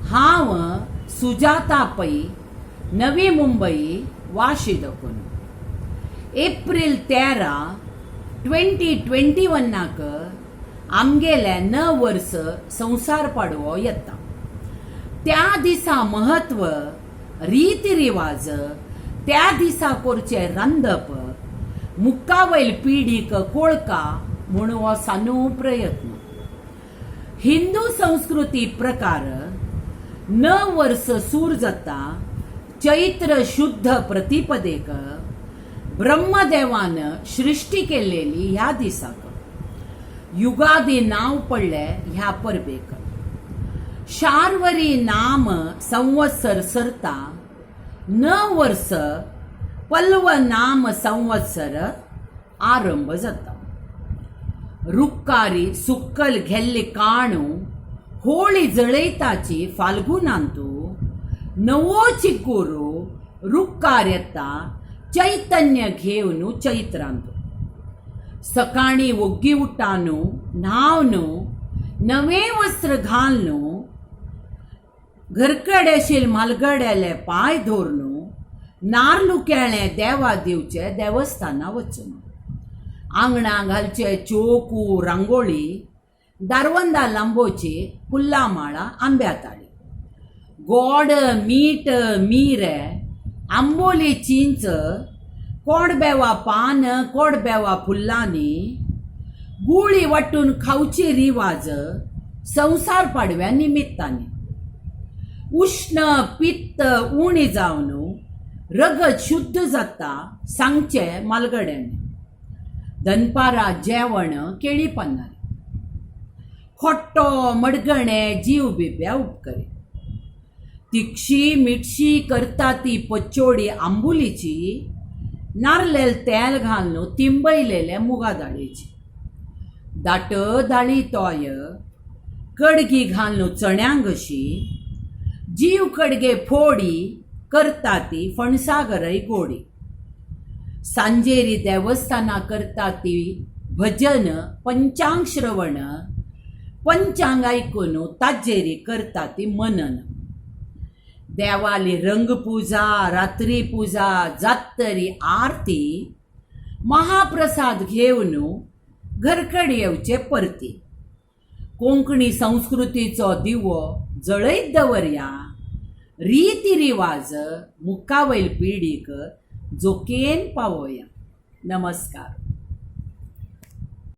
हांव सुजाता पै नवी मुंबई वाशिदकून एप्रिल 13 2021 आमगेले 9 वर्स संसार पाडवो येता। त्या दिसा महत्व रीती रिवाज त्या दिसा करचे रांदप मुक्कावयल पिढीक कोळका म्हूण हो सानू प्रयत्न। हिंदू संस्कृती प्रकार 9 वर्स सूर जाता चैत्र शुद्ध प्रतिपदेक ब्रह्मदेवान सृष्टी केलेली ह्या दिसाक युगादी नाव पडले ह्या परबेक। शार्वरी नाम संवत्सर सरता 9 वर्स पल्व नाम संवत्सर आरंभ जाता। रुक्कारी सुक्कल घेल्ली काणू होळी जळयताची फाल्गुनांतू नवो चिक्कूरू रुक्कार येता चैतन्य घेवन चैत्रांतू। सकाळी ओग्गी उठानू न्हावनू नवे वस्त्र घालनू घरकडेशील म्हालगड्याले पाय धोरनू नारलू केळे देवा दिवचे देवस्थाना वचून आंगणा घालचे चोकू रांगोळी दारवंदा लांबोची फुल्ला माळा आंब्या ताळी गोड मीठ मीरे आंबोली चिंच कोडबेवा पान कोडबेवा फुल्लांनी गुळी वाटून खावची रिवाज संसार पाडव्या निमित्ताने। उष्ण पित्त उणी जावन रगत शुद्ध जाता सांगचे मालगड्याने। दनपारा जेवण केळी पानार खोट्टो मडगणे जीव बिब्या उपकरी तिक्षी मिठशी करता ती पचोडी आंबुलीची नारलेल तेल घालून तिंबयलेले मुगा दाळीची दाट दाळी तोय कडगी घालून चण्यांगशी जीव कडगे फोडी करता ती फणसागरय गोडी सांजेरी देवस्थाना करता ती भजन पंचांग श्रवण पंचांग ऐकून ताजेरी करता ती मनन। देवाली रंगपूजा रात्री पूजा जात्तरी आरती महाप्रसाद घेवन घरकड येवचे परती। कोंकणी संस्कृतीचो दिवो जळयत दवरया रीती रिवाज मुक्कावयल पिढीक जोकेन पावोया। नमस्कार।